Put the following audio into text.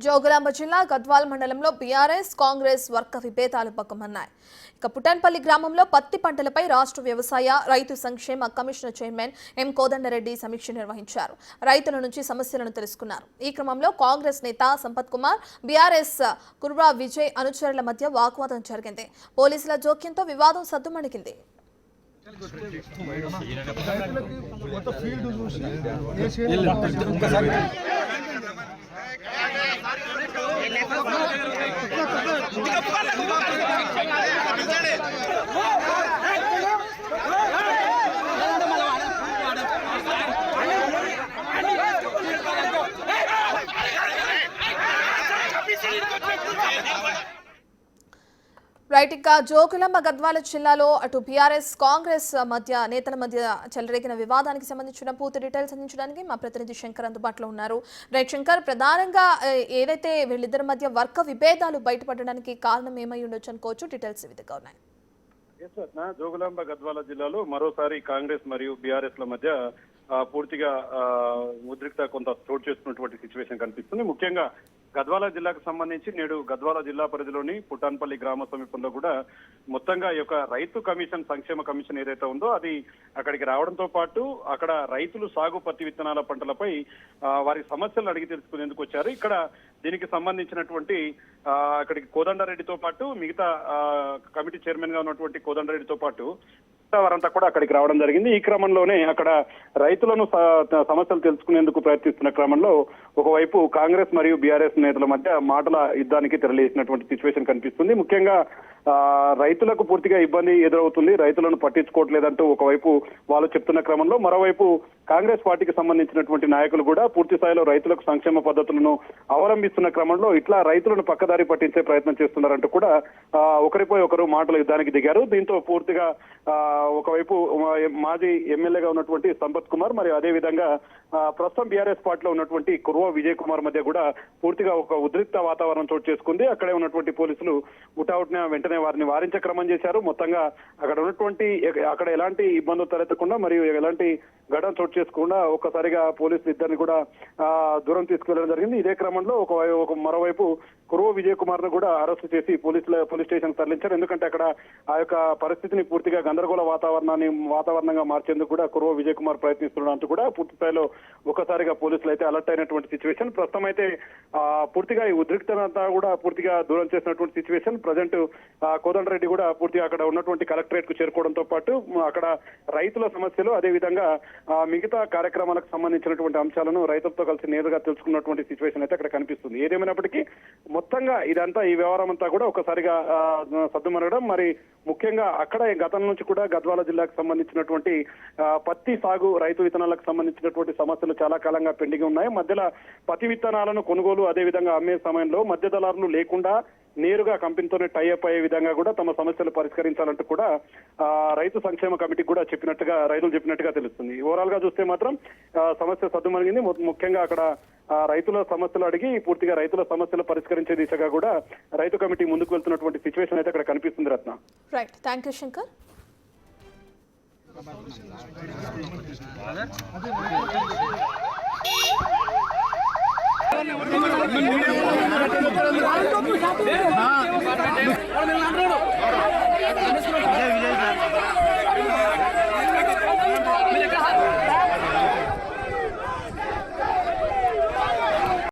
జోగులాంబ జిల్లా గద్వాల్ మండలంలో బీఆర్ఎస్ కాంగ్రెస్ వర్గ విభేదాలు పక్కమన్నాయి. ఇక పుట్టన్పల్లి గ్రామంలో పత్తి పంటలపై రాష్ట్ర వ్యవసాయ రైతు సంక్షేమ కమిషన్ చైర్మన్ ఎం కోదండరెడ్డి సమీక్ష నిర్వహించారు. రైతుల నుంచి సమస్యలను తెలుసుకున్నారు. ఈ క్రమంలో కాంగ్రెస్ నేత సంపత్ కుమార్, బీఆర్ఎస్ కుర్వా విజయ్ అనుచరుల మధ్య వాగ్వాదం జరిగింది. పోలీసుల జోక్యంతో వివాదం సద్దుమణిగింది. రైట్, ఇంకా జోగులాంబ గద్వాల జిల్లాలో అటు బీఆర్ఎస్ కాంగ్రెస్ నేతల మధ్య చెలరేగిన వివాదానికి సంబంధించిన పూర్తి డీటెయిల్స్ అందించడానికి మా ప్రతినిధి శంకర్ అందుబాటులో ఉన్నారు. రైట్ శంకర్, ప్రధానంగా ఏదైతే వీళ్ళిద్దరి మధ్య వర్గ విభేదాలు బయటపడడానికి కారణం ఏమై ఉండొచ్చు అనుకోవచ్చు, డీటెయిల్స్ ఈ విధంగా ఉన్నాయి. జోగులాంబ గద్వాల జిల్లాలో మరోసారి కాంగ్రెస్ మరియు బీఆర్ఎస్ ల మధ్య పూర్తిగా ఉద్రిక్త కొంత చోటు చేసుకున్నటువంటి సిచ్యువేషన్ కనిపిస్తుంది. ముఖ్యంగా గద్వాల జిల్లాకు సంబంధించి నేడు గద్వాల జిల్లా పరిధిలోని పుట్టాన్పల్లి గ్రామ సమీపంలో కూడా మొత్తంగా ఈ యొక్క రైతు కమిషన్ సంక్షేమ కమిషన్ ఏదైతే ఉందో అది అక్కడికి రావడంతో పాటు అక్కడ రైతులు సాగు పత్తి విత్తనాల పంటలపై వారి సమస్యలు అడిగి తెలుసుకునేందుకు వచ్చారు. ఇక్కడ దీనికి సంబంధించినటువంటి అక్కడికి కోదండరెడ్డితో పాటు మిగతా కమిటీ చైర్మన్ గా ఉన్నటువంటి కోదండరెడ్డితో పాటు వారంతా కూడా అక్కడికి రావడం జరిగింది. ఈ క్రమంలోనే అక్కడ రైతులను సమస్యలు తెలుసుకునేందుకు ప్రయత్నిస్తున్న క్రమంలో ఒకవైపు కాంగ్రెస్ మరియు బీఆర్ఎస్ నేతల మధ్య మాటల యుద్ధానికి తెరలేసినటువంటి సిచ్యువేషన్ కనిపిస్తుంది. ముఖ్యంగా రైతులకు పూర్తిగా ఇబ్బంది ఎదురవుతుంది, రైతులను పట్టించుకోవట్లేదంటూ ఒకవైపు వాళ్ళు చెప్తున్న క్రమంలో మరోవైపు కాంగ్రెస్ పార్టీకి సంబంధించినటువంటి నాయకులు కూడా పూర్తి స్థాయిలో రైతులకు సంక్షేమ పద్ధతులను అవలంబిస్తున్న క్రమంలో ఇట్లా రైతులను పక్కదారి పట్టించే ప్రయత్నం చేస్తున్నారంటూ కూడా ఒకరిపై ఒకరు మాటల యుద్ధానికి దిగారు. దీంతో పూర్తిగా ఒకవైపు మాజీ ఎమ్మెల్యేగా ఉన్నటువంటి సంపత్ కుమార్ మరియు అదే విధంగా ప్రస్తుతం బీఆర్ఎస్ పార్టీలో ఉన్నటువంటి కుర్వా విజయ్ కుమార్ మధ్య కూడా పూర్తిగా ఒక ఉద్రిక్త వాతావరణం చోటు చేసుకుంది. అక్కడే ఉన్నటువంటి పోలీసులు ఉటావుట్న వెంటనే వారిని వారించే క్రమం చేశారు. మొత్తంగా అక్కడ ఎలాంటి ఇబ్బందులు తలెత్తకుండా మరియు ఎలాంటి ఘటన చోటు చేసుకోకుండా ఒక్కసారిగా పోలీసులు ఇద్దరిని కూడా దూరం తీసుకువెళ్ళడం జరిగింది. ఇదే క్రమంలో మరోవైపు కుర్వా విజయ్ కుమార్ ను కూడా అరెస్ట్ చేసి పోలీస్ స్టేషన్ తరలించారు. ఎందుకంటే అక్కడ ఆ యొక్క పరిస్థితిని పూర్తిగా గందరగోళ వాతావరణంగా మార్చేందుకు కూడా కుర్వా విజయ్ కుమార్ ప్రయత్నిస్తున్నట్టు కూడా పూర్తి స్థాయిలో ఒకసారిగా పోలీసులు అయితే అలర్ట్ అయినటువంటి సిచ్యువేషన్. ప్రస్తుతం అయితే పూర్తిగా ఈ ఉద్రిక్తత కూడా పూర్తిగా దూరం చేసినటువంటి సిచ్యువేషన్. ప్రజెంట్ కోదండరెడ్డి కూడా పూర్తిగా అక్కడ ఉన్నటువంటి కలెక్టరేట్ కు చేరుకోవడంతో పాటు అక్కడ రైతుల సమస్యలు అదే విధంగా మిగతా కార్యక్రమాలకు సంబంధించినటువంటి అంశాలను రైతులతో కలిసి నేరుగా తెలుసుకున్నటువంటి సిచ్యువేషన్ అయితే అక్కడ కనిపిస్తుంది. ఏదేమైనప్పటికీ మొత్తంగా ఇదంతా ఈ వ్యవహారం అంతా కూడా ఒకసారిగా సద్దుమనగడం, మరి ముఖ్యంగా అక్కడ గతం నుంచి కూడా గద్వాల జిల్లాకు సంబంధించినటువంటి పత్తి సాగు రైతు విత్తనాలకు సంబంధించినటువంటి సమస్యలు చాలా కాలంగా పెండింగ్ ఉన్నాయి. మధ్యలో పత్తి విత్తనాలను కొనుగోలు అదే విధంగా అమ్మే సమయంలో మధ్య దళారులు లేకుండా నేరుగా కంపెనీతోనే టైఅప్ అయ్యే విధంగా కూడా తమ సమస్యలు పరిష్కరించాలంటూ కూడా రైతు సంక్షేమ కమిటీకి కూడా రైతులు చెప్పినట్టుగా తెలుస్తుంది. ఓవరాల్ గా చూస్తే మాత్రం సమస్య సద్దుమణిగింది. ముఖ్యంగా అక్కడ రైతుల సమస్యలు అడిగి పూర్తిగా రైతుల సమస్యలు పరిష్కరించే దిశగా కూడా రైతు కమిటీ ముందుకు వెళ్తున్నటువంటి సిచ్యువేషన్ అయితే అక్కడ కనిపిస్తుంది. Ratna, right, thank you Shankar. Vijay